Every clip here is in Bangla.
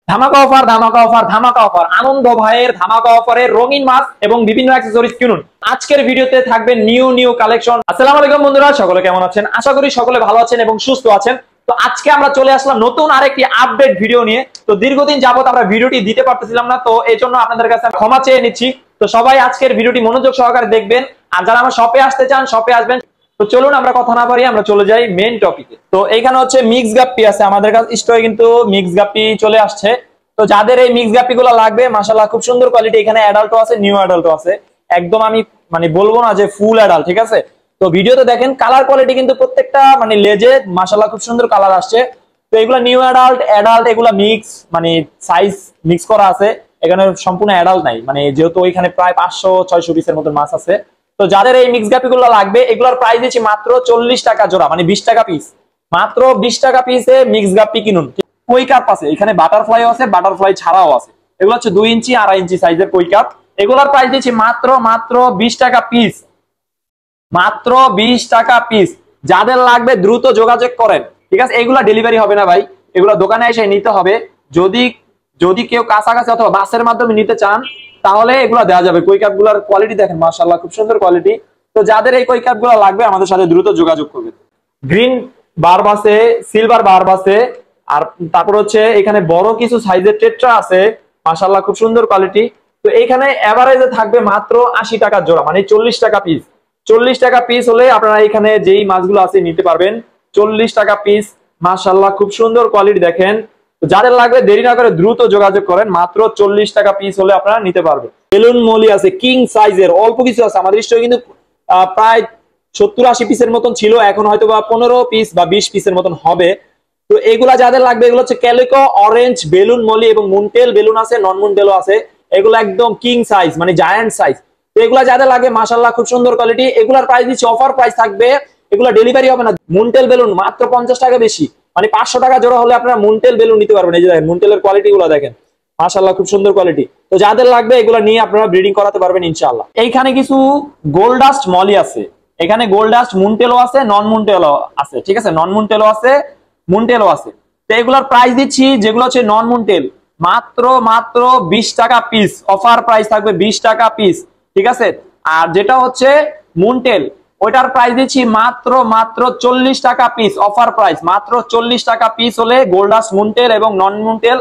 ধামাকা অফার ধামাকা অফার ধামাকা অফার, আনন্দ ভাইয়ের ধামাকা অফারে রঙিন মাছ এবং বিভিন্ন অ্যাকসেসরিজ কিনুন। আজকের ভিডিওতে থাকবে নিউ নিউ কালেকশন। আসসালামু আলাইকুম বন্ধুরা, সকলে কেমন আছেন? আশা করি সকলে ভালো আছেন এবং সুস্থ আছেন। তো আজকে আমরা চলে আসলাম নতুন আরেকটি আপডেট ভিডিও নিয়ে। তো দীর্ঘদিন যাবত আমরা ভিডিওটি দিতে পারতেছিলাম না, তো এই জন্য আপনাদের কাছে ক্ষমা চেয়ে নিচ্ছি। তো সবাই আজকের ভিডিওটি মনোযোগ সহকারে দেখবেন, আর যারা আমার শপে আসতে চান শপে আসবেন। তো চলুন আমরা কথা না বাড়িয়ে আমরা চলে যাই মেইন টপিকে। তো এইখানে হচ্ছে মিক্স গাপ্পি আছে, আমাদের কাছে স্টকে কিন্তু মিক্স গাপ্পি চলে আসছে। তো যাদের এই মিক্স গাপ্পি গুলো লাগবে, মাশাআল্লাহ খুব সুন্দর কোয়ালিটি। এখানে অ্যাডাল্টও আছে, নিউ অ্যাডাল্টও আছে। একদম আমি বলবো না যে ফুল অ্যাডাল্ট, ঠিক আছে? তো ভিডিওতে দেখেন কালার কোয়ালিটি কিন্তু প্রত্যেকটা লেজে মাশাআল্লাহ খুব সুন্দর কালার আসছে। তো এগুলা নিউ অ্যাডাল্ট অ্যাডাল্ট এগুলা মিক্স, সাইজ মিক্স করা আছে। এখানে সম্পূর্ণ অ্যাডাল্ট নাই, যেহেতু ওইখানে প্রায় 500-600 পিসের মতো মাছ আছে। তো যাদের এই মিক্স গাপ্পি গুলো লাগবে, এগুলোর প্রাইস দিচ্ছি মাত্র 40 টাকা জোড়া, 20 টাকা পিস। মাত্র 20 টাকা পিসে মিক্স গাপ্পি কিনুন। কই কাপ আছে, এখানে বাটারফ্লাই আছে, বাটারফ্লাই ছাড়াও আছে। এগুলো হচ্ছে 2 ইঞ্চি 2.5 ইঞ্চি সাইজের কই কাপ। এগুলোর প্রাইস দিচ্ছি মাত্র 20 টাকা পিস, মাত্র 20 টাকা পিস। যাদের লাগবে দ্রুত যোগাযোগ করেন, ঠিক আছে? এগুলা ডেলিভারি হবে না ভাই, এগুলা দোকানে এসে নিতে হবে। যদি যদি কেউ কাছাকাছি অথবা বাসের মাধ্যমে নিতে চান তাহলে এগুলা দেওয়া যাবে। কই কাপ গুলার কোয়ালিটি দেখেন, মাশাআল্লাহ খুব সুন্দর কোয়ালিটি। তো যাদের এই কই কাপ গুলো লাগবে আমাদের সাথে দ্রুত যোগাযোগ করবেন। গ্রিন বার্ব আছে, সিলভার বার্ব আছে, আর তারপর হচ্ছে এখানে বড় কিছু সাইজের টেট্রা আছে, মাশাআল্লাহ খুব সুন্দর কোয়ালিটি। তো এখানে এভারেজে থাকবে মাত্র 80 টাকা জোড়া, 40 টাকা পিস। 40 টাকা পিস হলে আপনারা এখানে যেই মাছগুলো আছে নিতে পারবেন। 40 টাকা পিস, মাশাআল্লাহ খুব সুন্দর কোয়ালিটি দেখেন। যাদের লাগবে দেরি না করে দ্রুত যোগাযোগ করেন, মাত্র 40 টাকা পিস হলে আপনারা নিতে পারবেন। বেলুন মলি আছে কিং সাইজের, অল্প কিছু আছে আমাদের স্টকে, কিন্তু প্রায় 70-80 পিসের মতন ছিল, এখন হয়তো বা 15 পিস বা 20 পিসের মতন হবে। তো এগুলা যাদের লাগবে, এগুলো হচ্ছে ক্যালিকো অরেঞ্জ বেলুন মলি এবং মুনটেল বেলুন আছে, নন মুনটেলও আছে। এগুলো একদম কিং সাইজ, জায়ান্ট সাইজ। তো এগুলা যাদের লাগবে মাশাআল্লাহ খুব সুন্দর কোয়ালিটি। এগুলার প্রাইস দিচ্ছে অফার প্রাইস থাকবে, এগুলা ডেলিভারি হবে না। মুনটেল বেলুন মাত্র 50 টাকা বেশি, 500 টাকা জোড়া হলে আপনারা মুনটেল বেলুন নিতে পারবেন। এই যে দেখেন মুনটেলের কোয়ালিটি গুলো দেখেন, মাশাআল্লাহ খুব সুন্দর কোয়ালিটি। তো যাদের লাগবে এগুলা নিয়ে আপনারা ব্রিডিং করাতে পারবেন ইনশাআল্লাহ। এইখানে কিছু গোল্ডাস্ট মলি আছে, এখানে গোল্ডাস্ট মুনটেলও আছে, নন মুনটেলও আছে, ঠিক আছে? নন মুনটেলও আছে, মুনটেলও আছে। তো এগুলার প্রাইস দিচ্ছি, যেগুলো হচ্ছে নন মুনটেল, মাত্র 20 টাকা পিস। অফার প্রাইস থাকবে 20 টাকা পিস, ঠিক আছে? আর যেটা হচ্ছে মুনটেল, ওইটার প্রাইস দিচ্ছি মাত্র 40 টাকা পিস। অফার প্রাইস মাত্র 40 টাকা পিস হলে গোল্ডাস্ট মুনটেল এবং নন মুনটেল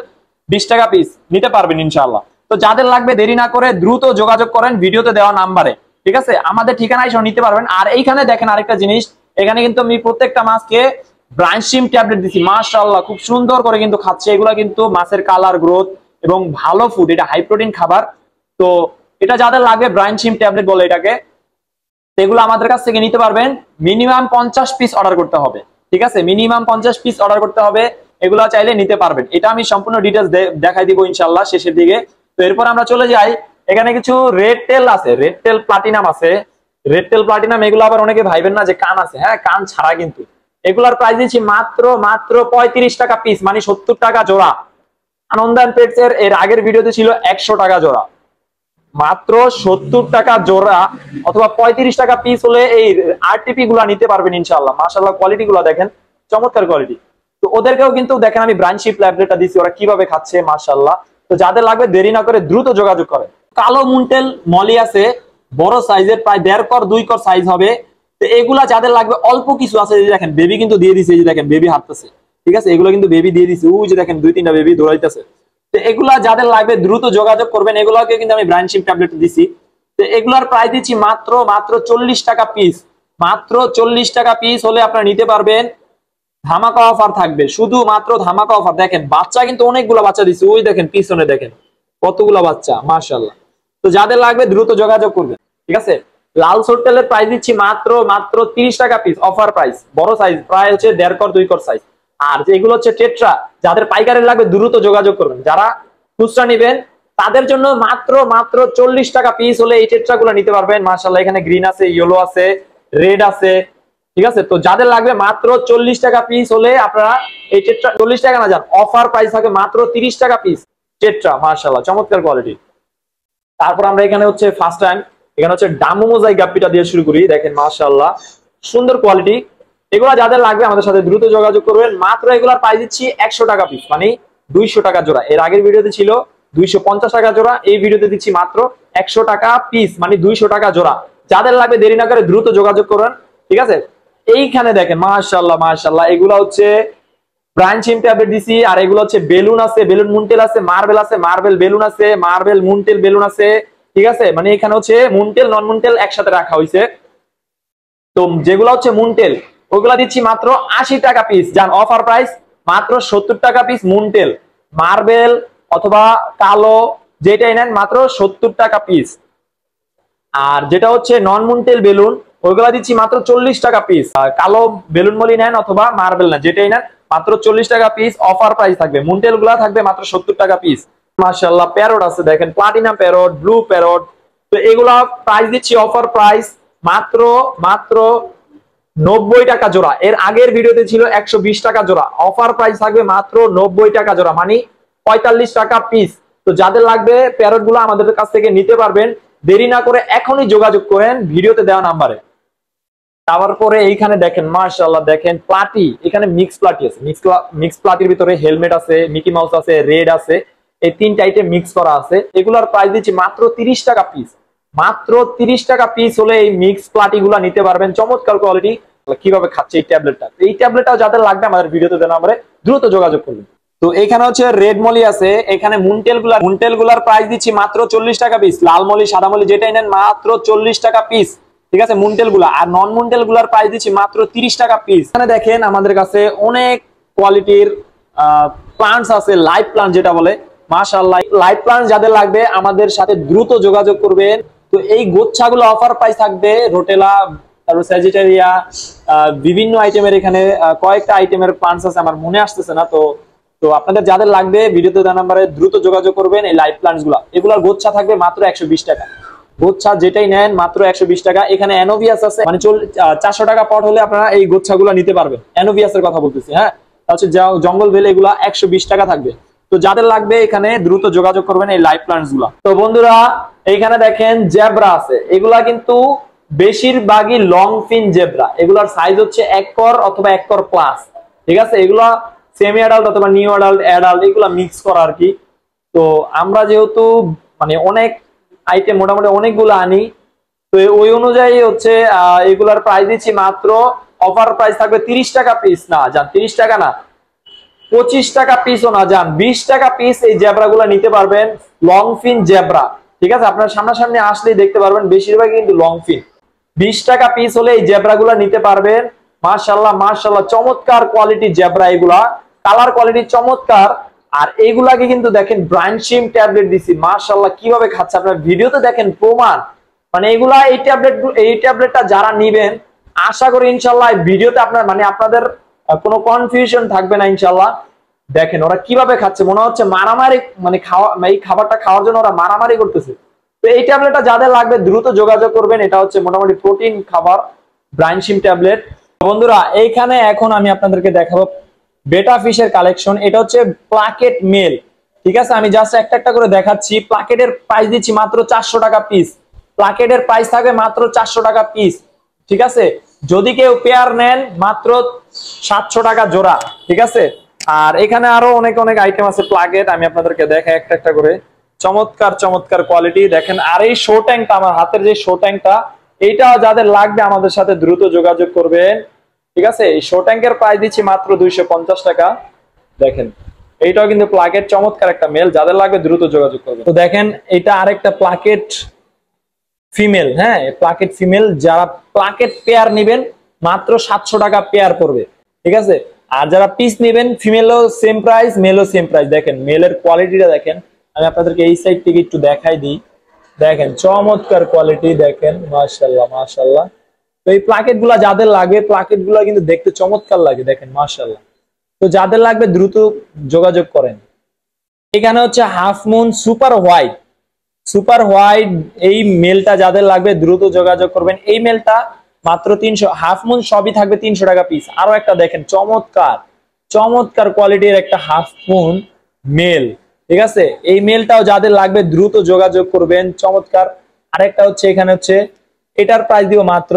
20 টাকা পিস নিতে পারবেন ইনশাআল্লাহ। তো যাদের লাগবে দেরি না করে দ্রুত যোগাযোগ করেন ভিডিওতে দেওয়া নাম্বারে, ঠিক আছে? আমাদের ঠিকানায় এসে নিতে পারবেন। আর এইখানে দেখেন আরেকটা জিনিস, এখানে কিন্তু আমি প্রত্যেকটা মাছকে ব্রাঞ্চিম ট্যাবলেট দিছি, মাশাআল্লাহ খুব সুন্দর করে কিন্তু খাচ্ছে। এগুলা কিন্তু মাছের কালার গ্রোথ এবং ভালো ফুড, এটা হাই প্রোটিন খাবার। তো এটা যাদের লাগবে ব্রাঞ্চিম ট্যাবলেট বলে এটাকে, এগুলো আমাদের কাছ থেকে নিতে পারবেন। মিনিমাম 50 পিস অর্ডার করতে হবে, ঠিক আছে? মিনিমাম 50 পিস অর্ডার করতে হবে, এগুলো চাইলে নিতে পারবেন। এটা আমি সম্পূর্ণ ডিটেলস দেখাই দিব ইনশাআল্লাহ শেষের দিকে। তো এরপর আমরা চলে যাই, এখানে কিছু রেড টেল আছে, রেড টেল প্লাটিনাম আছে। রেড টেল প্লাটিনাম এগুলো আবার অনেকে ভাইবেন না যে কান আছে, হ্যাঁ কান ছাড়া কিন্তু। এগুলার প্রাইস দিচ্ছি মাত্র 35 টাকা পিস, 70 টাকা জোড়া। আনন্দান পেটস এর আগের ভিডিওতে ছিল 100 টাকা জোড়া, মাত্র 70 টাকা জোড়া অথবা 35 টাকা পিস হলে এই আরটিপি গুলা নিতে পারবেন ইনশাআল্লাহ। মাশাআল্লাহ কোয়ালিটি গুলা দেখেন, চমৎকার কোয়ালিটি। তো ওদেরকেও কিন্তু দেখেন আমি ব্রাঞ্চিপ ট্যাবলেটটা দিছি, ওরা কিভাবে খাচ্ছে মাশাআল্লাহ। তো যাদের লাগবে দেরি না করে দ্রুত যোগাযোগ করেন। কালো মুনটেল মলি আছে, বড় সাইজের, প্রায় 1.5 কর 2 কর সাইজ হবে। তো এগুলা যাদের লাগবে অল্প কিছু আছে, যে দেখেন বেবি কিন্তু দিয়ে দিছে, এই যে দেখেন বেবি হাঁটতেছে, ঠিক আছে? এগুলো কিন্তু বেবি দিয়ে দিছে, ওই যে দেখেন 2-3টা বেবি দৌড়াইতেছে। তো এগুলা যাদের লাগবে দ্রুত যোগাযোগ করবেন, এগুলোকে কিন্তু আমি ব্রাঞ্চিপ ট্যাবলেট দিছি। তো এগুলার প্রাইস দিচ্ছি মাত্র 40 টাকা পিস, মাত্র 40 টাকা পিস হলে আপনারা নিতে পারবেন। ধামাকা অফার থাকবে, শুধু মাত্র ধামাকা অফার। দেখেন বাচ্চা কিন্তু অনেকগুলো বাচ্চা দিচ্ছে, ওই দেখেন পিছনে দেখেন কতগুলো বাচ্চা, মাশাআল্লাহ। তো যাদের লাগবে দ্রুত যোগাযোগ করবেন, ঠিক আছে? লাল সোট্টেলের প্রাইস দিচ্ছি মাত্র 30 টাকা পিস, অফার প্রাইস। বড় সাইজ প্রায় হচ্ছে 1.5 কর 2 কর সাইজ। আর যেগুলো হচ্ছে টেট্রা, যাদের পাইকারি লাগবে দ্রুত যোগাযোগ করবেন। যারা খুচরা নেবেন তাদের জন্য মাত্র 40 টাকা পিস হলে এই টেট্রা গুলো নিতে পারবেন। মাশাআল্লাহ এখানে গ্রিন আছে, ইয়েলো আছে, রেড আছে, ঠিক আছে? তো যাদের লাগবে মাত্র 40 টাকা পিস হলে আপনারা এই টেট্রা, 40 টাকা না যান, অফার প্রাইস থাকে মাত্র 30 টাকা পিস টেট্রা। মাশাআল্লাহ চমৎকার কোয়ালিটি। তারপর আমরা এখানে হচ্ছে ফার্স্ট টাইম এখানে হচ্ছে ডামু মোজাই গাপ্পিটা দিয়ে শুরু করি, দেখেন মাশাআল্লাহ সুন্দর কোয়ালিটি। এগুলা যাদের লাগবে আমাদের সাথে দ্রুত যোগাযোগ করবেন। মাত্র এগুলার প্রাইস দিচ্ছি 100 টাকা পিস, 200 টাকা জোড়া। এর আগের ভিডিওতে ছিল 250 টাকা জোড়া, এই ভিডিওতে দিচ্ছি মাত্র 100 টাকা পিস, মানে 200 টাকা জোড়া। যাদের লাগবে দেরি না করে দ্রুত যোগাযোগ করুন, ঠিক আছে। এইখানে দেখেন মাশাআল্লাহ মাশাআল্লাহ, এগুলো হচ্ছে ব্রাঞ্চ সিম ট্যাবলেট দিছি, আর এগুলো হচ্ছে বেলুন আছে, বেলুন মুনটেল আছে, মার্বেল আছে, মার্বেল বেলুন আছে, মার্বেল মুনটেল বেলুন আছে, ঠিক আছে। মানে এখানে হচ্ছে মুনটেল নন মুনটেল একসাথে রাখা হয়েছে। তো যেগুলো হচ্ছে মুনটেল ওগুলা দিচ্ছি মাত্র 80 টাকা পিস, যান অফার প্রাইস মাত্র 70 টাকা পিস। মুনটেল মার্বেল অথবা কালো যেটাই নেন মাত্র 70 টাকা পিস। আর যেটা হচ্ছে নন মুনটেল বেলুন ওইগুলা দিচ্ছি মাত্র 40 টাকা পিস। কালো বেলুন মলি নেন অথবা মার্বেল নেন যেটাই নেন মাত্র 40 টাকা পিস অফার প্রাইস থাকবে। মুনটেল গুলা থাকবে মাত্র 70 টাকা পিস। মাশাআল্লাহ প্যারট আছে দেখেন, প্লাটিনাম প্যারট, ব্লু প্যারট। তো এগুলা প্রাইস দিচ্ছি অফার প্রাইস মাত্র মাত্র 90 টাকা জোড়া। এর আগের ভিডিওতে ছিল 120 টাকা জোড়া, অফার প্রাইস থাকবে মাত্র 90 টাকা জোড়া, মানে 45 টাকা পিস। তো যাদের লাগবে প্যারট গুলো আমাদের কাছ থেকে নিতে পারবেন, দেরি না করে এখনই যোগাযোগ করেন ভিডিওতে দেওয়া নাম্বারে। তারপরে এইখানে দেখেন মাশাআল্লাহ দেখেন প্লাটি, এখানে মিক্স প্লাটি আছে, মিক্স প্লাটির ভিতরে হেলমেট আছে, মিকি মাউস আছে, রেড আছে, এই তিনটা আইটেম মিক্স করা আছে। এগুলোর প্রাইস দিচ্ছি মাত্র 30 টাকা পিস। মাত্র 30 টাকা পিস হলে এই মিক্স প্লাটি গুলা নিতে পারবেন, চমৎকার কোয়ালিটি। কিভাবে খাচ্ছে এই ট্যাবলেটটা, এই ট্যাবলেটটাও যাদের লাগবে আমাদের ভিডিওতে দেওয়া নাম্বারে দ্রুত যোগাযোগ করবেন। তো এখানে হচ্ছে রেড মলি আছে, এখানে মুনটেল গুলার প্রাইস দিচ্ছি মাত্র 40 টাকা পিস। লাল মলি সাদা মলি যেটাই নেন মাত্র 40 টাকা পিস, ঠিক আছে মুনটেল গুলা। আর নন মুনটেল গুলার প্রাইস দিচ্ছি মাত্র 30 টাকা পিস। এখানে দেখেন আমাদের কাছে অনেক কোয়ালিটির প্লান্টস আছে, লাইভ প্লান্ট যেটা বলে। মাশাআল্লাহ লাইভ প্লান্ট যাদের লাগবে আমাদের সাথে দ্রুত যোগাযোগ করবেন। তো এই গোচ্ছাগুলো অফার প্রাইস থাকবে রোটেলা, তারপর স্যাজিটেরিয়া, বিভিন্ন আইটেমের এখানে কয়েকটা আইটেমের প্লান্টস আছে, আমার মনে আসতেছে না। তো আপনাদের যাদের লাগবে ভিডিওতে দেওয়া নাম্বারে দ্রুত যোগাযোগ করবেন। এই লাইভ প্লান্টস গুলা এগুলার গোচ্ছা থাকবে মাত্র 120 টাকা, গোচ্ছা যেটাই নেন মাত্র 120 টাকা। এখানে অ্যানোভিয়াস আছে, মানে 400 টাকা পট হলে আপনারা এই গোচ্ছাগুলো নিতে পারবেন। অ্যানোভিয়াসের কথা বলতেছি, হ্যাঁ। তাহলে জঙ্গল ভেলে এগুলা 120 টাকা থাকবে। তো যাদের লাগবে এখানে দ্রুত যোগাযোগ করবেন এই লাইভ প্লান্টস গুলা। তো বন্ধুরা এইখানে দেখেন জেব্রা আছে, এগুলা কিন্তু বেশিরভাগই লং ফিন জেব্রা, এগুলার সাইজ হচ্ছে 1 কর অথবা 1 কর প্লাস, ঠিক আছে। এগুলা সেমি অ্যাডাল্ট অথবা নিউ অ্যাডাল্ট অ্যাডাল্ট এগুলা মিক্স করা আর কি। তো আমরা যেহেতু মানে অনেক আইটেম মোটামুটি অনেকগুলো আনি, তো ওই অনুযায়ী হচ্ছে এগুলার প্রাইস দিচ্ছি মাত্র অফার প্রাইস থাকবে 30 টাকা পিস। না যান 30 টাকা না, 25 টাকা পিসও না, যান 20 টাকা পিস এই জেব্রা গুলা নিতে পারবেন। লং ফিন জেব্রা, ঠিক আছে, আপনার সামনাসামনি আসলেই দেখতে পারবেন, বেশিরভাগ কিন্তু লং ফিন। 20 টাকা পিস হলে এই জেব্রা গুলা নিতে পারবেন। মাশাআল্লাহ মাশাআল্লাহ চমৎকার কোয়ালিটি জেব্রা, এগুলা কালার কোয়ালিটি চমৎকার। আর এইগুলাকে কিন্তু দেখেন ব্রাঞ্চ সিম ট্যাবলেট দিছি, মাশাআল্লাহ কিভাবে খাচ্ছে আপনার ভিডিওতে দেখেন প্রমাণ। মানে এগুলা এই ট্যাবলেটটা যারা নিবেন আশা করি ইনশাআল্লাহ ভিডিওতে আপনার মানে আপনাদের কোনো কনফিউশন থাকবে না ইনশাআল্লাহ। দেখেন ওরা কিভাবে খাচ্ছে, মনে হচ্ছে মারামারি, মানে এই খাবারটা খাওয়ার জন্য ওরা মারামারি করতেছে। তো এই ট্যাবলেটটা যাদের লাগবে দ্রুত যোগাযোগ করবেন। এটা হচ্ছে মোটামুটি প্রোটিন খাবার ব্রাঞ্চ সিম ট্যাবলেট। বন্ধুরা এইখানে এখন আমি আপনাদেরকে দেখাবো বেটা ফিশের কালেকশন। এটা হচ্ছে প্লাকেট মেল, ঠিক আছে। আমি জাস্ট একটা একটা করে দেখাচ্ছি। প্লাকেটের প্রাইস দিচ্ছি মাত্র 400 টাকা পিস। প্লাকেটের প্রাইস থাকবে মাত্র 400 টাকা পিস, ঠিক আছে। যদি কেউ পেয়ার নেন মাত্র 700 টাকা জোড়া, ঠিক আছে। আর এখানে আরো অনেক অনেক আইটেম আছে প্লাকেট, আমি আপনাদেরকে দেখাই একটা একটা করে। চমৎকার চমৎকার কোয়ালিটি দেখেন। আর এই শো ট্যাঙ্কটা, আমার হাতের যে শো ট্যাঙ্কটা, এইটা যাদের লাগবে আমাদের সাথে দ্রুত যোগাযোগ করবেন, ঠিক আছে। এই শো ট্যাঙ্কের প্রাইস দিচ্ছি মাত্র 250 টাকা। দেখেন এইটাও কিন্তু প্লাকেট, চমৎকার একটা মেল, যাদের লাগবে দ্রুত যোগাযোগ করবেন। তো দেখেন এটা আরেকটা প্লাকেট ফিমেল, হ্যাঁ প্লাকেট ফিমেল। যারা প্লাকেট পেয়ার নেবেন মাত্র 700 টাকা পেয়ার পড়বে, ঠিক আছে। আর যারা পিস নেবেন ফিমেলও সেম প্রাইস, মেলও সেম প্রাইস। দেখেন মেলের কোয়ালিটিটা দেখেন, আমি আপনাদেরকে এই সাইড থেকে একটু দেখাই দিই। দেখেন চমৎকার কোয়ালিটি, দেখেন মাশাআল্লাহ মাশাআল্লাহ। তো এই প্লাকেট গুলা যাদের লাগবে, প্লাকেট গুলা কিন্তু দেখতে চমৎকার লাগে, দেখেন মাশাআল্লাহ। তো যাদের লাগবে দ্রুত যোগাযোগ করেন। এখানে হচ্ছে half moon super white, super white এই মেলটা যাদের লাগবে দ্রুত যোগাযোগ করবেন। এই মেলটা মাত্র 300, হাফ মুন সবই থাকবে 300 টাকা পিস। আরো একটা দেখেন চমৎকার চমৎকার কোয়ালিটির একটা হাফ মুন মেল, ঠিক আছে। এই মেলটাও যাদের লাগবে দ্রুত যোগাযোগ করবেন, চমৎকার। আরেকটা হচ্ছে এখানে হচ্ছে এটার প্রাইস দিব মাত্র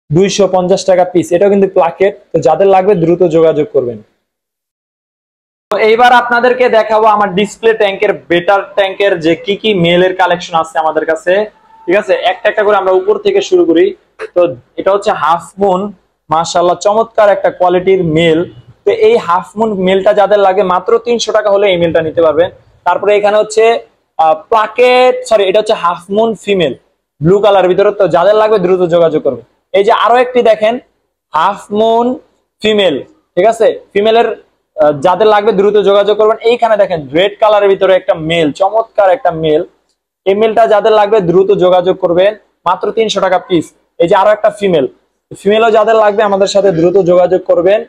250 টাকা পিস, এটাও কিন্তু প্লাকেট। তো যাদের লাগবে দ্রুত যোগাযোগ করবেন। তো এইবার আপনাদেরকে দেখাবো আমার ডিসপ্লে ট্যাঙ্কের বেটার ট্যাঙ্কের যে কি মেলের কালেকশন আছে আমাদের কাছে। ঠিক আছে, একটা একটা করে আমরা উপর থেকে শুরু করি। তো এটা হচ্ছে হাফ মুন, মাশাআল্লাহ চমৎকার একটা কোয়ালিটির মেল। তো এই হাফ মুন মেলটা যাদের লাগে মাত্র 300 টাকা হলে এই মেলটা নিতে পারবেন। তারপরে এখানে হচ্ছে প্লাকেট, সরি এটা হচ্ছে half moon female blue colour ভিতরে। তো যাদের লাগবে দ্রুত যোগাযোগ করবে। এই যে আরো একটি দেখেন হাফ মুন ফিমেল, ঠিক আছে, ফিমেলের যাদের লাগবে দ্রুত যোগাযোগ করবেন। এইখানে দেখেন রেড কালারের ভিতরে একটা মেল, চমৎকার একটা মেল। এই মেলটা যাদের লাগবে দ্রুত যোগাযোগ করবেন, মাত্র 300 টাকা পিস। এই যে আরো একটা ফিমেল, ফিমেলও যাদের লাগবে আমাদের সাথে দ্রুত যোগাযোগ করবেন।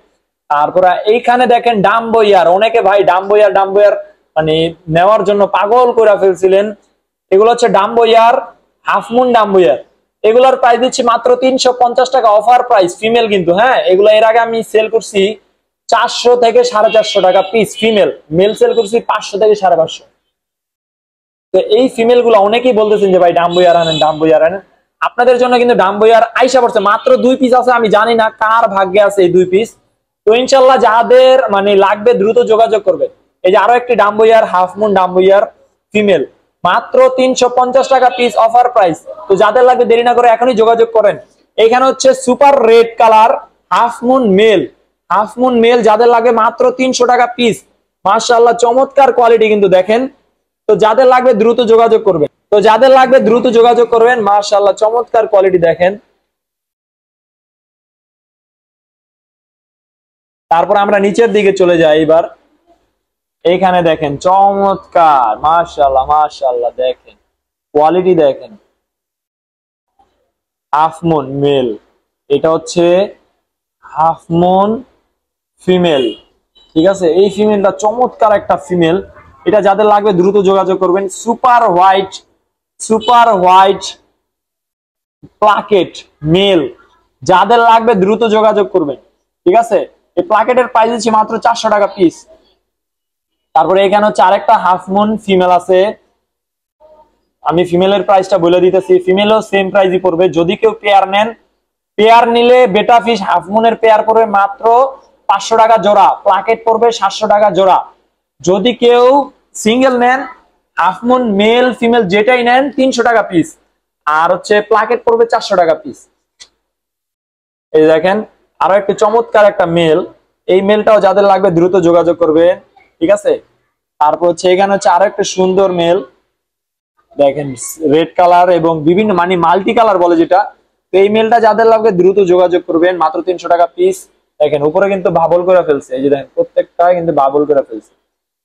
তারপরে এইখানে দেখেন ডাম্বো ইয়ার, অনেকে ভাই ডাম্বো ইয়ার মানে নেওয়ার জন্য পাগল করে ফেলছিলেন। এগুলো হচ্ছে ডাম্বো ইয়ার, হাফ মুন ডাম্বো ইয়ার। এগুলোর প্রাইস দিচ্ছি মাত্র 350 টাকা, অফার প্রাইস, ফিমেল কিন্তু। হ্যাঁ, এগুলো এর আগে আমি সেল করছি 400 থেকে 450 টাকা পিস ফিমেল, মেল সেল করছি 500 থেকে 550। তো এই ফিমেল গুলো অনেকেই বলতেছেন যে ভাই ডাম্বো ইয়ার আনেন, ডাম্বো ইয়ার আনেন। আপনাদের জন্য কিন্তু ডাম্বো ইয়ার আইসা পড়ছে, মাত্র 2 পিস আছে। আমি জানি না কার ভাগ্যে আছে এই 2 পিস। তো ইনশাল্লাহ যাদের মানে লাগবে দ্রুত যোগাযোগ করবে। এই যে আরো একটি ডাম্বো ইয়ার, হাফ মুন ডাম্বো ইয়ার ফিমেল, মাত্র 350 টাকা পিস, অফার প্রাইস। তো যাদের লাগবে দেরি না করে এখনই যোগাযোগ করেন। এখানে হচ্ছে super red colour half moon male, half moon male যাদের লাগবে মাত্র 300 টাকা পিস। মাশাআল্লাহ চমৎকার কোয়ালিটি কিন্তু দেখেন। তো যাদের লাগবে দ্রুত যোগাযোগ করবেন, তো যাদের লাগবে দ্রুত যোগাযোগ করবেন। মাশাআল্লাহ চমৎকার কোয়ালিটি দেখেন। তারপর আমরা নিচের দিকে চলে যাই এবার। এইখানে দেখেন চমৎকার, মাশাআল্লাহ মাশাআল্লাহ দেখেন কোয়ালিটি দেখেন। হাফ মুন মেল, এটা হচ্ছে হাফ মুন ফিমেল, ঠিক আছে। এই ফিমেলটা চমৎকার একটা ফিমেল। এটা যাদের লাগবে দ্রুত যোগাযোগ করবেন। সুপার হোয়াইট প্লাকেট মেল, যাদের লাগবে দ্রুত যোগাযোগ করবেন, ঠিক আছে। এই প্লাকেটের প্রাইস দিচ্ছি মাত্র 400 টাকা পিস। তারপরে এখানে হচ্ছে আরেকটা হাফ মুন ফিমেল আছে, আমি ফিমেলের প্রাইসটা বলে দিতেছি। ফিমেলও সেম প্রাইসই পড়বে। যদি কেউ পেয়ার নেন, পেয়ার নিলে বেটা ফিশ হাফ মুনের পেয়ার পড়বে মাত্র 500 টাকা জোড়া, প্লাকেট পড়বে 700 টাকা জোড়া। যদি কেউ সিঙ্গেল নেন, হাফ মুন মেল ফিমেল যেটাই নেন 300 টাকা পিস, আর হচ্ছে প্লাকেট পড়বে 400 টাকা পিস। এই দেখেন আরো একটা চমৎকার একটা মেল, এই মেলটাও যাদের লাগবে দ্রুত যোগাযোগ করবে, ঠিক আছে। তারপর হচ্ছে এখানে হচ্ছে আরো একটা সুন্দর মেল দেখেন, রেড কালার এবং বিভিন্ন মানে মাল্টি কালার বলে যেটা। তো এই মেলটা যাদের লাগবে দ্রুত যোগাযোগ করবেন, মাত্র 300 টাকা পিস। দেখেন উপরে কিন্তু বাবল করে ফেলছে, এই যে দেখেন প্রত্যেকটা কিন্তু বাবল করে ফেলছে।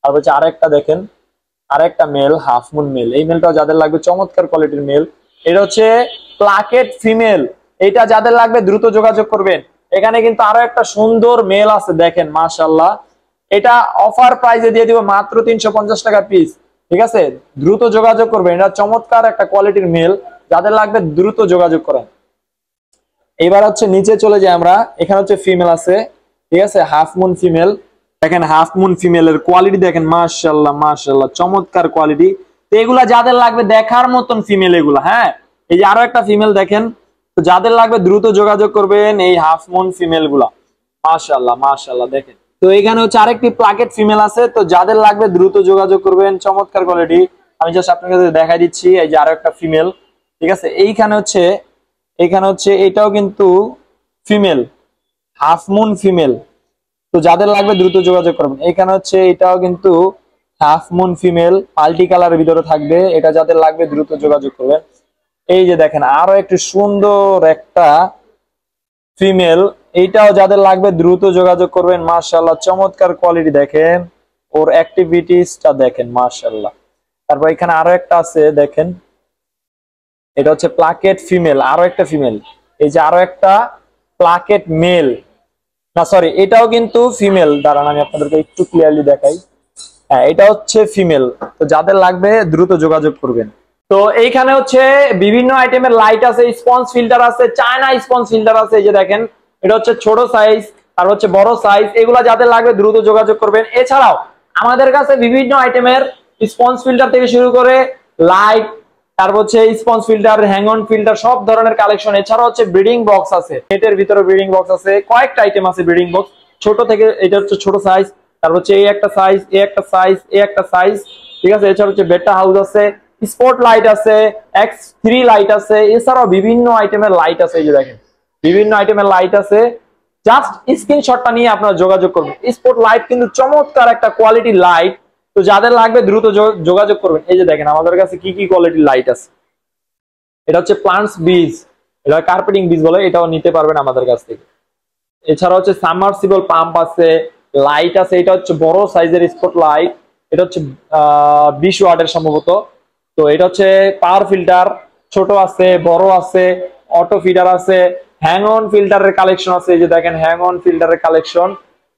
আর হচ্ছে আরেকটা দেখেন, আরেকটা মেল হাফ মুন মেল, এই মেলটাও যাদের লাগবে চমৎকার কোয়ালিটির মেল। এটা হচ্ছে প্লাকেট ফিমেল, এটা যাদের লাগবে দ্রুত যোগাযোগ করবেন। এখানে কিন্তু আরো একটা সুন্দর মেল আছে দেখেন, মাশাআল্লাহ। এটা অফার প্রাইসে দিয়ে দিব মাত্র 350 টাকা পিস, ঠিক আছে। দ্রুত যোগাযোগ করবেন, এটা চমৎকার একটা কোয়ালিটির মেল, যাদের লাগবে দ্রুত যোগাযোগ করেন। এবার হচ্ছে নিচে চলে যাই আমরা। এখানে হচ্ছে ফিমেল আছে, ঠিক আছে, হাফ মুন ফিমেল। দেখেন হাফ মুন ফিমেলের কোয়ালিটি দেখেন, মাশাআল্লাহ মাশাআল্লাহ চমৎকার কোয়ালিটি। তো এগুলা যাদের লাগবে দেখার মতন ফিমেল এগুলা। হ্যাঁ, এই যে আরো একটা ফিমেল দেখেন। তো যাদের লাগবে দ্রুত যোগাযোগ করবেন এই হাফ মুন ফিমেল গুলা, মাশাআল্লাহ মাশাআল্লাহ দেখেন। তো এখানে হচ্ছে আরেকটি প্লাকেট ফিমেল আছে, তো যাদের লাগবে দ্রুত যোগাযোগ করবেন, চমৎকার কোয়ালিটি। আমি জাস্ট আপনাদের দেখাই দিচ্ছি। এই যে আরো একটা ফিমেল, ঠিক আছে। এখানে হচ্ছে এটাও কিন্তু ফিমেল, হাফ মুন ফিমেল। তো যাদের লাগবে দ্রুত যোগাযোগ করবেন। এখানে হচ্ছে এটাও কিন্তু হাফ মুন ফিমেল, মাল্টি কালারের ভিতরে থাকবে। এটা যাদের লাগবে দ্রুত যোগাযোগ করবেন। এই যে দেখেন আরো একটু সুন্দর একটা ফিমেল, এইটাও যাদের লাগবে দ্রুত যোগাযোগ করবেন। মাশাআল্লাহ চমৎকার কোয়ালিটি দেখেন, ওর অ্যাক্টিভিটিসটা দেখেন, মাশাআল্লাহ। তারপর এখানে আরো একটা আছে দেখেন, এটা হচ্ছে প্লাকেট ফিমেল, আরো একটা ফিমেল। এই যে আরো একটা প্লাকেট মেল, না সরি এটাও কিন্তু ফিমেল। দাঁড়ান আমি আপনাদেরকে একটু ক্লিয়ারলি দেখাই। হ্যাঁ, এটা হচ্ছে ফিমেল। তো যাদের লাগবে দ্রুত যোগাযোগ করবেন। তো এইখানে হচ্ছে বিভিন্ন আইটেমের লাইট আছে, স্পঞ্জ ফিল্টার আছে, চায়না স্পঞ্জ ফিল্টার আছে। এই যে দেখেন এটা হচ্ছে ছোট সাইজ আর হচ্ছে বড় সাইজ। এগুলা যাদের লাগবে দ্রুত যোগাযোগ করবেন। এছাড়াও আমাদের কাছে বিভিন্ন আইটেমের স্পঞ্জ ফিল্টার থেকে শুরু করে লাইট, তারপর হচ্ছে sponge filter, hang on filter, সব ধরনের কালেকশন। এছাড়া হচ্ছে ব্রিডিং বক্স আছে, নেটের ভিতরে ব্রিডিং বক্স আছে, কয়েকটা আইটেম আছে ব্রিডিং বক্স, ছোট থেকে এটা হচ্ছে ছোট সাইজ, তারপর হচ্ছে এই একটা সাইজ, এই একটা সাইজ, এই একটা সাইজ, ঠিক আছে। এছাড়া হচ্ছে বেটা হাউস আছে, স্পট লাইট আছে, X3 লাইট আছে, এছাড়াও বিভিন্ন আইটেমের লাইট আছে। এই যে দেখেন বিভিন্ন আইটেমের লাইট আছে। জাস্ট স্ক্রিনশটটা নিয়ে আপনারা যোগাযোগ করবেন। স্পট লাইট কিন্তু চমৎকার একটা কোয়ালিটি লাইট, তো যাদের লাগবে দ্রুত যোগাযোগ করবেন। এই যে দেখেন আমাদের কাছে কি কি কোয়ালিটির লাইট আছে। এটা হচ্ছে প্লান্টস বীজ, এটা কার্পেটিং বীজ বলে, এটাও নিতে পারবেন আমাদের কাছ থেকে। এছাড়া হচ্ছে সাবমার্সিবল পাম্প আছে, লাইট আছে। এটা হচ্ছে বড় সাইজের স্পট লাইট, এটা হচ্ছে 20 ওয়াটের সম্ভবত। তো এটা হচ্ছে পাওয়ার ফিল্টার, ছোট আছে, বড় আছে, অটো ফিডার আছে, হ্যাং অন ফিল্টারের কালেকশন আছে। এই যে দেখেন হ্যাং অন ফিল্টারের কালেকশন,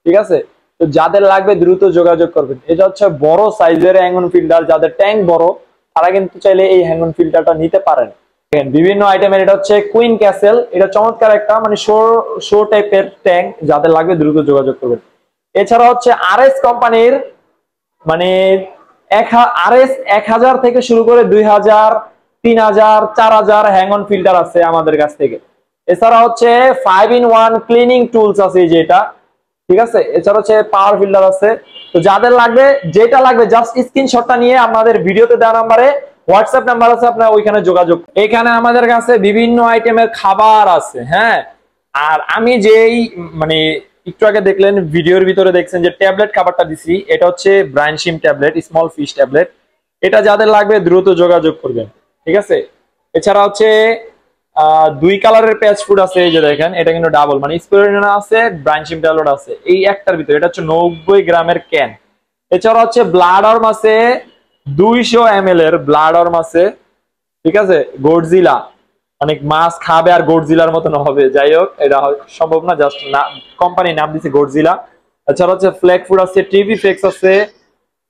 ঠিক আছে। তো যাদের লাগবে দ্রুত যোগাযোগ করবেন। এটা হচ্ছে বড় সাইজের হ্যাং অন ফিল্টার, যাদের ট্যাঙ্ক বড় তারা কিন্তু চাইলে এই হ্যাং অন ফিল্টারটা নিতে পারেন। বিভিন্ন আইটেমের। এটা হচ্ছে কুইন ক্যাসেল, এটা চমৎকার একটা মানে শো টাইপের ট্যাঙ্ক, যাদের লাগবে দ্রুত যোগাযোগ করবেন। এছাড়া হচ্ছে আরএস কোম্পানির মানে আরএস 1000 থেকে শুরু করে 2000, 3000, 4000 হ্যাং অন ফিল্টার আছে আমাদের কাছ থেকে। এছাড়া হচ্ছে 5-in-1 ক্লিনিং টুলস আছে যেটা, ঠিক আছে। এছাড়া হচ্ছে পাওয়ার ফিল্টার আছে। তো যাদের লাগবে, যেটা লাগবে জাস্ট স্ক্রিনশটটা নিয়ে আমাদের ভিডিওতে দেওয়া নাম্বারে, হোয়াটসঅ্যাপ নাম্বার আছে, আপনারা ওইখানে যোগাযোগ। এখানে আমাদের কাছে বিভিন্ন আইটেমের খাবার আছে, হ্যাঁ। আর আমি যেই মানে একটু আগে দেখলেন ভিডিওর ভিতরে দেখছেন যে ট্যাবলেট খাবারটা দিছি, এটা হচ্ছে ব্রাইনশিম ট্যাবলেট, স্মল ফিশ ট্যাবলেট। এটা যাদের লাগবে দ্রুত যোগাযোগ করবেন, ঠিক আছে। এছাড়া হচ্ছে 2 কালারের প্যাচ ফুড আছে। এই যে দেখেন এটা কিন্তু ডাবল মানে স্পিরুলিনা আছে, ব্রাইনশিম ট্যাবলেট আছে এই একটার ভিতরে। এটা হচ্ছে 90 গ্রামের ক্যান। এছাড়া হচ্ছে ব্লাড অর্ম আছে, 200 ml এর ব্লাড অর্ম আছে, ঠিক আছে। গডজিলা, অনেক মাছ খাবে আর গডজিলার মতন হবে, যাই হোক এটা সম্ভব না, জাস্ট না কোম্পানি নাম দিচ্ছে গডজিলা। এছাড়া হচ্ছে ফ্ল্যাগ ফুড আছে, টিভি ফ্লেক্স আছে,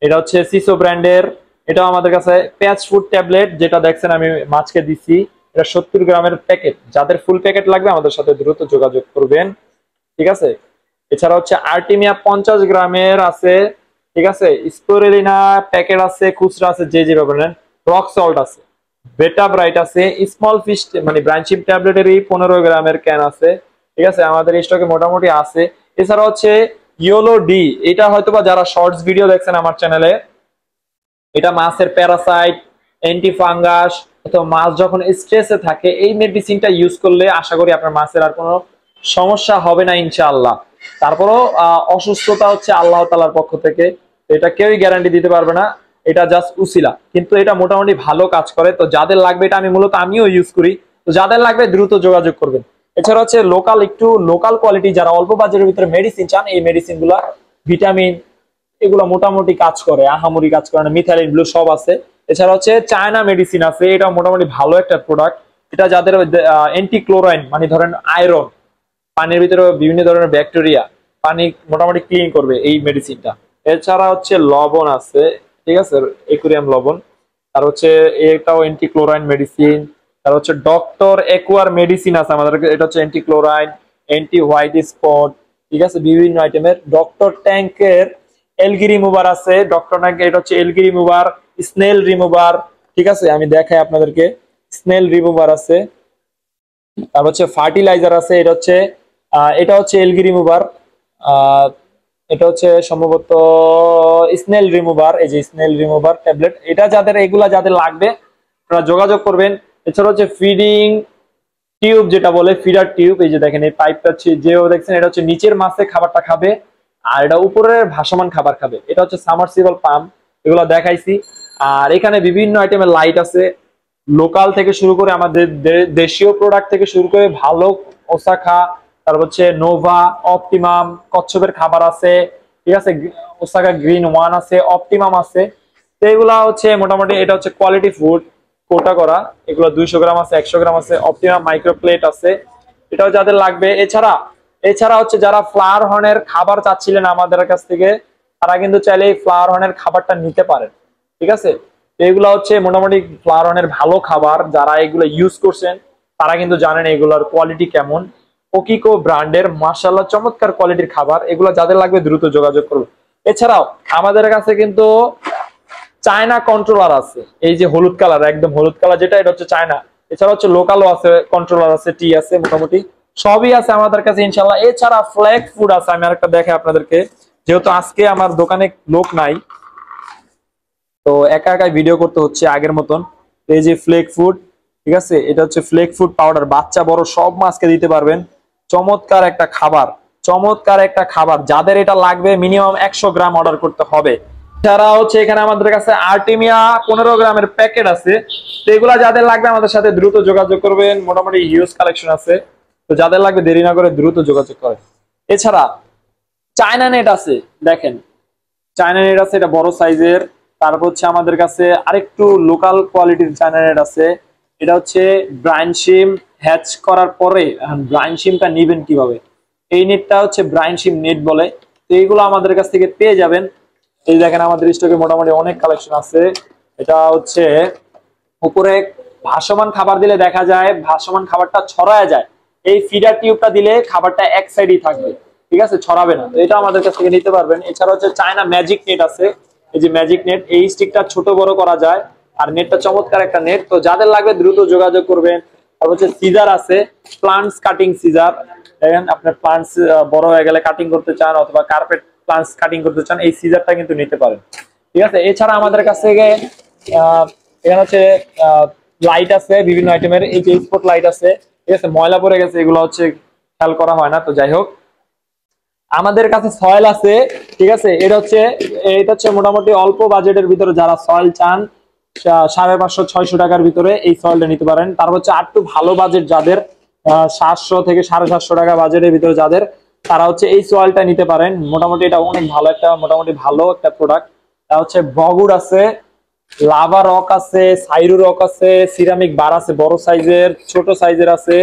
এটা হচ্ছে সিসো ব্র্যান্ডের। এটাও আমাদের কাছে প্যাচ ফুড ট্যাবলেট, যেটা দেখছেন আমি মাছকে দিচ্ছি, এটা 70 গ্রামের প্যাকেট। যাদের ফুল প্যাকেট লাগবে আমাদের সাথে দ্রুত যোগাযোগ করবেন, ঠিক আছে। এছাড়া হচ্ছে আর্টিমিয়া 50 গ্রামের আছে, ঠিক আছে। স্পিরুলিনা প্যাকেট আছে, খুচরা আছে, যে যেভাবে নেন। রক সল্ট আছে, বেটা ব্রাইট আছে, স্মল ফিশ মানে ব্রাইনশিম ট্যাবলেটেরই 15 গ্রামের ক্যান আছে, ঠিক আছে। আমাদের স্টকে মোটামুটি আছে। এছাড়া হচ্ছে ইয়োলো ডি, এটা হয়তোবা যারা শর্টস ভিডিও দেখছেন আমার চ্যানেলে, এটা মাছের প্যারাসাইট, অ্যান্টি ফাঙ্গাস, অথবা মাছ যখন স্ট্রেসে থাকে এই মেডিসিনটা ইউজ করলে আশা করি আপনার মাছের আর কোনো সমস্যা হবে না ইনশাআল্লাহ। তারপরও অসুস্থতা হচ্ছে আল্লাহ তাআলার পক্ষ থেকে, এটা কেউই গ্যারান্টি দিতে পারবে না, এটা জাস্ট উসিলা, কিন্তু এটা মোটামুটি ভালো কাজ করে। তো যাদের লাগবে, এটা আমি মূলত আমিও ইউজ করি, তো যাদের লাগবে দ্রুত যোগাযোগ করবেন। এছাড়া হচ্ছে লোকাল কোয়ালিটি, যারা অল্প বাজারের ভিতরে মেডিসিন চান, এই মেডিসিন গুলা ভিটামিন এগুলো মোটামুটি কাজ করে, আহামরি কাজ করে না, মিথাইলিন ব্লু সব আছে। এছাড়া হচ্ছে চায়না মেডিসিন আছে, এটা মোটামুটি ভালো একটা প্রোডাক্ট। এটা যাদের অ্যান্টি ক্লোরাইন মানে ধরেন আয়রন, পানির ভিতরে বিভিন্ন ধরনের ব্যাকটেরিয়া, পানি মোটামুটি ক্লিন করবে এই মেডিসিনটা। এছাড়া হচ্ছে লবণ আছে, ঠিক আছে, একুরিয়াম লবণ। আর হচ্ছে এটাও অ্যান্টি ক্লোরাইন মেডিসিন। আর হচ্ছে ডক্টর একুয়ার মেডিসিন আছে আমাদের, এটা হচ্ছে অ্যান্টি ক্লোরাইন, অ্যান্টি হোয়াইট স্পট, ঠিক আছে, বিভিন্ন আইটেমের। ডক্টর ট্যাঙ্কের এলগি রিমুভার আছে, ডক্টর ট্যাঙ্ক, এটা হচ্ছে এলগি রিমুভার, স্নেল রিমুভার, ঠিক আছে। আমি দেখাই আপনাদেরকে, স্নেল রিমুভার আছে। তারপর হচ্ছে ফার্টিলাইজার আছে, এটা হচ্ছে এলগি রিমুভার, এটা হচ্ছে সম্ভবত স্নেল রিমুভার। এই যে স্নেল রিমুভার ট্যাবলেট, এটা এগুলা যাদের লাগবে আপনারা যোগাযোগ করবেন। এছাড়া হচ্ছে ফিডিং টিউব, যেটা বলে ফিডার টিউব। এই যে দেখেন এই পাইপটা যেও দেখছেন, এটা হচ্ছে নিচের মাছে খাবারটা খাবে আর এটা উপরের ভাসমান খাবার খাবে। এটা হচ্ছে সাবমার্সিবল পাম্প, এগুলো দেখাইছি। আর এখানে বিভিন্ন আইটেমের লাইট আছে, লোকাল থেকে শুরু করে আমাদের দেশীয় প্রোডাক্ট থেকে শুরু করে ভালো ওসাকা, তারপর হচ্ছে নোভা, অপটিমাম, কচ্ছপের খাবার আছে, ঠিক আছে, ওসাকা গ্রিন ওয়ান আছে, অপটিমাম আছে। তো এগুলা হচ্ছে মোটামুটি, এটা হচ্ছে কোয়ালিটি ফুড কোটা করা, এগুলো 200 গ্রাম আছে, 100 গ্রাম আছে। অপটিমাম মাইক্রো প্লেট আছে, এটাও যাদের লাগবে। এছাড়া হচ্ছে যারা ফ্লাওয়ার হর্নের খাবার চাচ্ছিলেন আমাদের কাছ থেকে, তারা কিন্তু চাইলে এই ফ্লাওয়ার হর্নের খাবারটা নিতে পারেন, ঠিক আছে। এগুলো হচ্ছে মোটামুটি ফ্লাওয়ার হর্নের ভালো খাবার, যারা এগুলো ইউজ করছেন তারা কিন্তু জানেন এগুলোর কোয়ালিটি কেমন। ওকিকো ব্র্যান্ডের মাশাআল্লাহ চমৎকার কোয়ালিটির খাবার, এগুলো যাদের লাগবে দ্রুত যোগাযোগ করুন। এছাড়াও আমাদের কাছে কিন্তু চায়না কন্ট্রোলার আছে, এই যে হলুদ কালার, একদম হলুদ কালার যেটা, এটা হচ্ছে চায়না। এছাড়া হচ্ছে লোকালও আছে, কন্ট্রোলার আছে, টি আছে, মোটামুটি সবই আছে আমাদের কাছে ইনশাআল্লাহ। এছাড়া ফ্ল্যাগ ফুড আছে, আমি আরেকটা দেখাই আপনাদেরকে, যেহেতু আজকে আমার দোকানে লোক নাই, তো একা একাই ভিডিও করতে হচ্ছে আগের মতন। এই যে ফ্লেক ফুড, ঠিক আছে, এটা হচ্ছে ফ্লেক ফুড পাউডার, বাচ্চা বড় সব মাছকে দিতে পারবেন। চমৎকার একটা খাবার, চমৎকার একটা খাবার। যাদের এটা লাগবে মিনিমাম 100 গ্রাম অর্ডার করতে হবে। এছাড়া হচ্ছে এখানে আমাদের কাছে আর্টিমিয়া 15 গ্রামের প্যাকেট আছে। তো এগুলা যাদের লাগবে আমাদের সাথে দ্রুত যোগাযোগ করবেন, মোটামুটি হিউজ কালেকশন আছে। তো যাদের লাগবে দেরি না করে দ্রুত যোগাযোগ করেন। এছাড়া চায়না নেট আছে, দেখেন চায়না নেট আছে, এটা বড় সাইজের। তারপর হচ্ছে আমাদের কাছে আরেকটু লোকাল কোয়ালিটির চায়না নেট আছে। এটা হচ্ছে ব্রাইন শিম হ্যাচ করার পরে ব্রাইন শিমটা নিবেন কিভাবে, এই নেটটা হচ্ছে ব্রাইন শিম নেট বলে। তো এইগুলো আমাদের কাছ থেকে পেয়ে যাবেন। এই দেখেন আমাদের স্টকে মোটামুটি অনেক কালেকশন আছে। এটা হচ্ছে উপরে ভাসমান খাবার দিলে দেখা যায় ভাসমান খাবারটা ছড়ায় যায়, এই ফিডার টিউবটা দিলে খাবারটা এক সাইডেই থাকবে, ঠিক আছে, ছড়াবে না। তো এটা আমাদের কাছ থেকে নিতে পারবেন। এছাড়া হচ্ছে চায়না ম্যাজিক নেট আছে, এই যে ম্যাজিক নেট, এই স্টিকটা ছোট বড় করা যায়, আর নেটটা চমৎকার একটা নেট। তো যাদের লাগবে দ্রুত যোগাযোগ করবেন। আর হচ্ছে সিজার আছে, প্লান্টস কাটিং সিজার। দেখেন আপনার প্লান্টস বড় হয়ে গেলে কাটিং করতে চান অথবা কার্পেট প্লান্টস কাটিং করতে চান, এই সিজারটা কিন্তু নিতে পারেন, ঠিক আছে। এছাড়া আমাদের কাছ থেকে এখানে হচ্ছে লাইট আছে বিভিন্ন আইটেমের, এই যে স্পট লাইট আছে, ঠিক আছে, ময়লা পড়ে গেছে, এগুলো হচ্ছে খেয়াল করা হয় না। তো যাই হোক, আমাদের কাছে সয়েল আছে, ঠিক আছে। এটা হচ্ছে মোটামুটি অল্প বাজেটের ভিতরে যারা সয়েল চান 550-600 টাকার ভিতরে এই সয়েলটা নিতে পারেন। তারপর হচ্ছে আরেকটু ভালো বাজেট যাদের 700 থেকে 750 টাকা বাজেটের ভিতরে যাদের, তারা হচ্ছে এই সয়েলটা নিতে পারেন। মোটামুটি এটা অনেক ভালো একটা প্রোডাক্ট। তা হচ্ছে বগুড় আছে, লাভা রক আছে, সাইরু রক আছে, সিরামিক বার আছে, বড় সাইজের ছোট সাইজের আছে,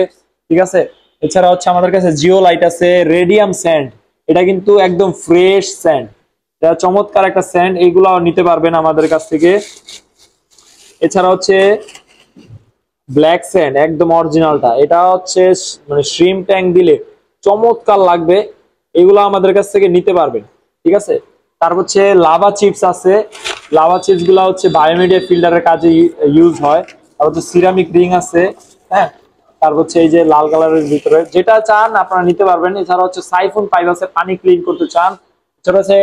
ঠিক আছে। এছাড়া হচ্ছে আমাদের কাছে জিও লাইট আছে, রেডিয়াম স্যান্ড, এটা কিন্তু একদম ফ্রেশ স্যান্ড, এটা চমৎকার একটা স্যান্ড, এইগুলো নিতে পারবেন আমাদের কাছ থেকে। এছাড়া হচ্ছে ব্ল্যাক স্যান্ড, একদম অরিজিনালটা, এটা হচ্ছে মানে শ্রিম ট্যাঙ্ক দিলে চমৎকার লাগবে, এগুলো আমাদের কাছ থেকে নিতে পারবেন, ঠিক আছে। তারপর হচ্ছে লাভা চিপস আছে, লাভা চিপস গুলা হচ্ছে বায়োমিডিয়া ফিল্টারের কাজে ইউজ হয়। তারপর হচ্ছে সিরামিক রিং আছে, হ্যাঁ। তারপর হচ্ছে এই যে লাল কালারের ভিতরে যেটা চান আপনারা নিতে পারবেন। এছাড়া হচ্ছে সাইফন পাইপ আছে, পানি ক্লিন করতে চান, সেটা হচ্ছে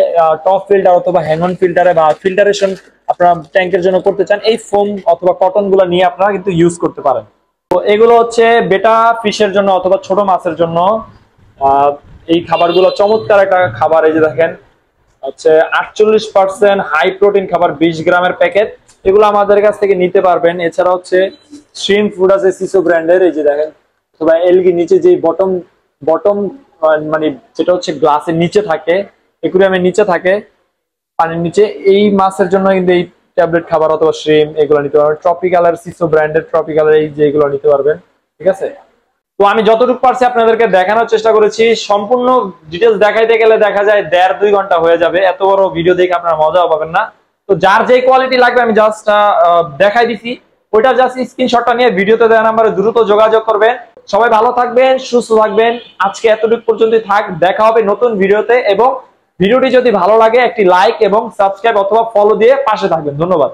টপ ফিল্টার অথবা হ্যান্ড ফিল্টারে বা ফিল্টারেশন আপনারা ট্যাঙ্কের জন্য করতে চান, এই ফোম অথবা কটন গুলো নিয়ে আপনারা কিন্তু ইউজ করতে পারেন। তো এগুলো হচ্ছে বেটা ফিশের জন্য অথবা ছোট মাছের জন্য। এই খাবারগুলো চমৎকার একটা খাবার। এই যে দেখেন হচ্ছে 48% হাই প্রোটিন খাবার, 20 গ্রামের প্যাকেট, এগুলো আমাদের কাছ থেকে নিতে পারবেন। এছাড়া হচ্ছে শ্রিম ফুড আছে সিসো ব্র্যান্ডের, এই যে দেখেন অথবা এলগি, নিচে যে বটম মানে যেটা হচ্ছে গ্লাসের নিচে থাকে, একুরিয়ামের নিচে থাকে পানির নিচে, এই মাছের জন্য কিন্তু এই ট্যাবলেট খাবার অথবা শ্রিম এগুলো নিতে পারবেন। ট্রপিক্যালের সিসো ব্র্যান্ডের ট্রপিক্যালের এই যে এগুলো নিতে পারবেন, ঠিক আছে। তো আমি যতটুকু পারছি আপনাদেরকে দেখানোর চেষ্টা করেছি। সম্পূর্ণ ডিটেলস দেখাইতে গেলে দেখা যায় 1.5-2 ঘন্টা হয়ে যাবে, এত বড় ভিডিও দেখে আপনারা মজাও পাবেন না। তো যার যে কোয়ালিটি লাগবে আমি জাস্ট দেখাই দিছি, ওইটা জাস্ট স্ক্রিনশটটা নিয়ে ভিডিওতে দেওয়া নাম্বারে দ্রুত যোগাযোগ করবেন। সবাই ভালো থাকবেন, সুস্থ থাকবেন। আজকে এতটুকু পর্যন্তই থাক, দেখা হবে নতুন ভিডিওতে। এবং ভিডিওটি যদি ভালো লাগে একটি লাইক এবং সাবস্ক্রাইব অথবা ফলো দিয়ে পাশে থাকবেন। ধন্যবাদ।